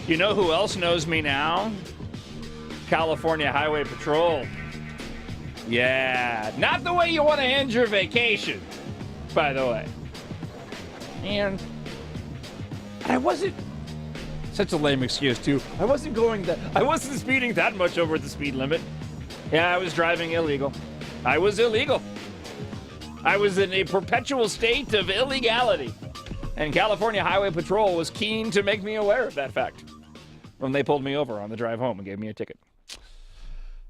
You know who else knows me now? California Highway Patrol. Yeah, not the way you want to end your vacation, by the way. And I wasn't, such a lame excuse too. I wasn't speeding that much over the speed limit. Yeah, I was driving illegal. I was illegal. I was in a perpetual state of illegality. And California Highway Patrol was keen to make me aware of that fact when they pulled me over on the drive home and gave me a ticket.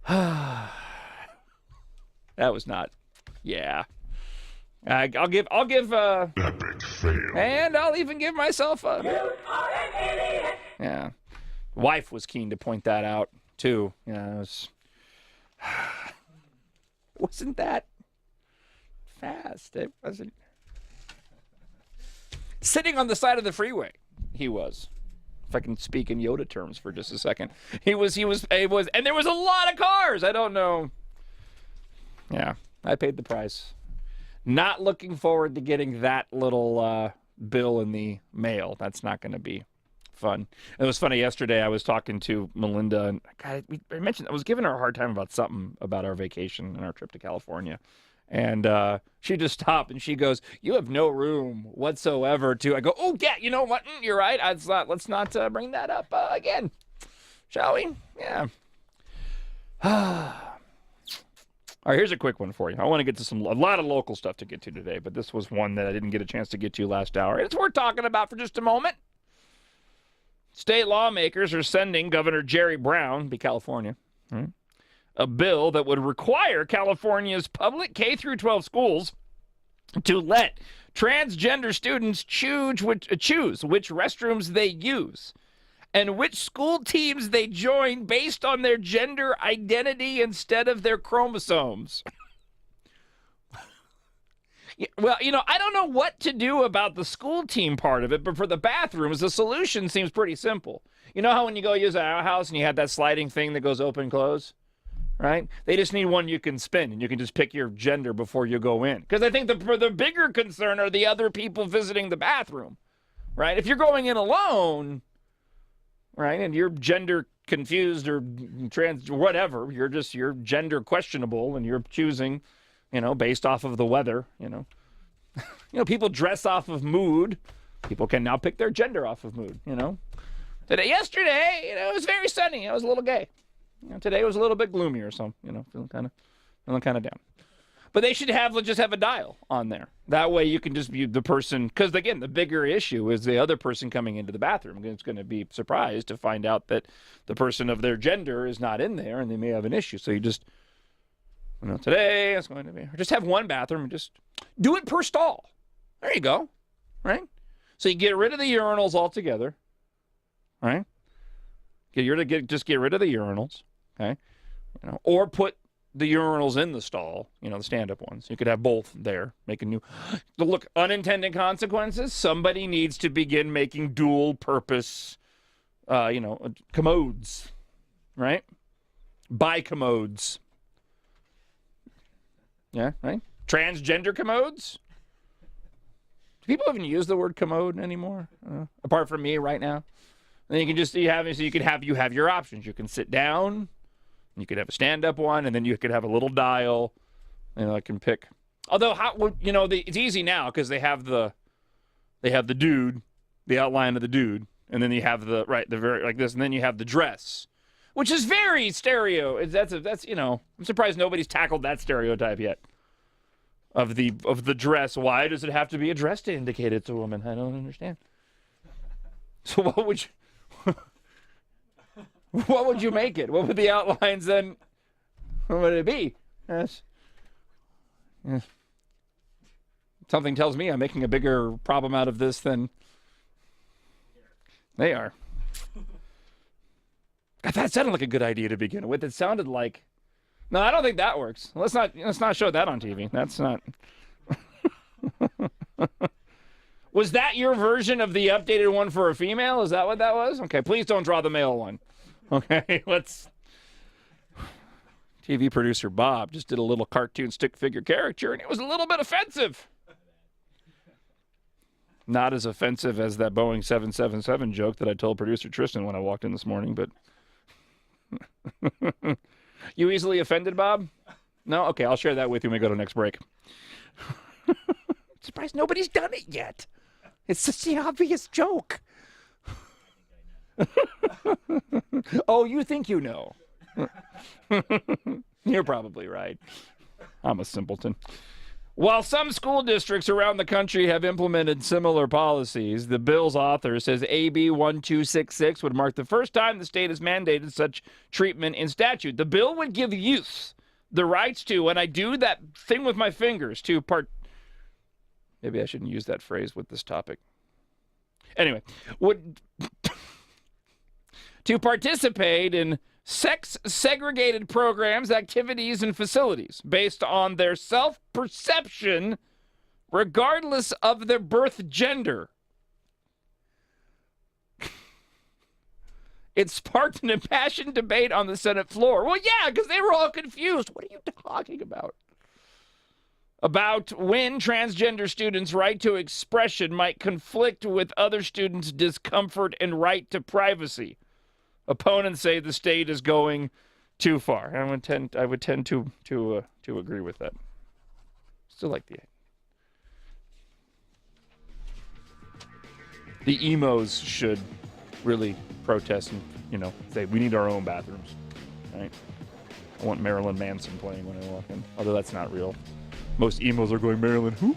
That was not, yeah. I'll give epic fail. And I'll even give myself a, You are an idiot. yeah. Wife was keen to point that out too. Yeah, it was, wasn't that fast. It wasn't. Sitting on the side of the freeway, he was. If I can speak in Yoda terms for just a second. He was, and there was a lot of cars. I don't know. Yeah, I paid the price. Not looking forward to getting that little bill in the mail. That's not going to be fun. It was funny, yesterday I was talking to Melinda, and God, I mentioned, I was giving her a hard time about something about our vacation and our trip to California. And she just stopped and she goes, "You have no room whatsoever to." I go, "Oh, yeah, you know what? You're right. Let's not bring that up again, shall we?" Yeah. All right, here's a quick one for you. I want to get to a lot of local stuff to get to today, but this was one that I didn't get a chance to get to last hour. It's worth talking about for just a moment. State lawmakers are sending Governor Jerry Brown, be California, a bill that would require California's public K-12 schools to let transgender students choose which restrooms they use and which school teams they join based on their gender identity instead of their chromosomes. Well, I don't know what to do about the school team part of it, but for the bathrooms, the solution seems pretty simple. You know how when you go use an outhouse and you have that sliding thing that goes open and close? Right? They just need one you can spin, and you can just pick your gender before you go in. Because I think the bigger concern are the other people visiting the bathroom, right? If you're going in alone, right, and you're gender confused or trans, whatever, you're gender questionable, and you're choosing, based off of the weather, people dress off of mood. People can now pick their gender off of mood, Yesterday, it was very sunny. I was a little gay. Today was a little bit gloomier, so, feeling kind of down. But they should just have a dial on there. That way you can just be the person, because, again, the bigger issue is the other person coming into the bathroom. It's going to be surprised to find out that the person of their gender is not in there, and they may have an issue. So you just, today it's going to be, or just have one bathroom and just do it per stall. There you go, right? So you get rid of the urinals altogether, right? Get rid of the urinals, okay? Or put the urinals in the stall, the stand-up ones. You could have both there, look, unintended consequences. Somebody needs to begin making dual-purpose, commodes, right? Bi-commodes. Yeah, right? Transgender commodes? Do people even use the word commode anymore? Apart from me right now? Then you can you have your options. You can sit down, you could have a stand-up one, and then you could have a little dial, I can pick. Although, it's easy now because they have the dude, the outline of the dude, and then you have the very like this, and then you have the dress, which is very stereo. That's I'm surprised nobody's tackled that stereotype yet of the dress. Why does it have to be a dress to indicate it's a woman? I don't understand. So what would you? What would you make it? What would the outlines then? What would it be? Yes. Something tells me I'm making a bigger problem out of this than they are. God, that sounded like a good idea to begin with. It sounded like. No, I don't think that works. Let's not show that on TV. That's not. Was that your version of the updated one for a female? Is that what that was? Okay, please don't draw the male one. Okay, let's. TV producer Bob just did a little cartoon stick figure caricature, and it was a little bit offensive. Not as offensive as that Boeing 777 joke that I told producer Tristan when I walked in this morning, but you easily offended, Bob? No? Okay, I'll share that with you when we go to next break. Surprised nobody's done it yet. It's such the obvious joke. Oh, you think you know. You're probably right. I'm a simpleton. While some school districts around the country have implemented similar policies, the bill's author says AB 1266 would mark the first time the state has mandated such treatment in statute. The bill would give youth the rights to, and I do that thing with my fingers, to maybe I shouldn't use that phrase with this topic. Anyway, would to participate in sex-segregated programs, activities, and facilities based on their self-perception, regardless of their birth gender. It sparked an impassioned debate on the Senate floor. Well, yeah, because they were all confused. What are you talking about? About when transgender students' right to expression might conflict with other students' discomfort and right to privacy. Opponents say the state is going too far. I would tend to agree with that. Still like the emos should really protest and say we need our own bathrooms, right? I want Marilyn Manson playing when I walk in, although that's not real. Most emos are going, Marilyn who?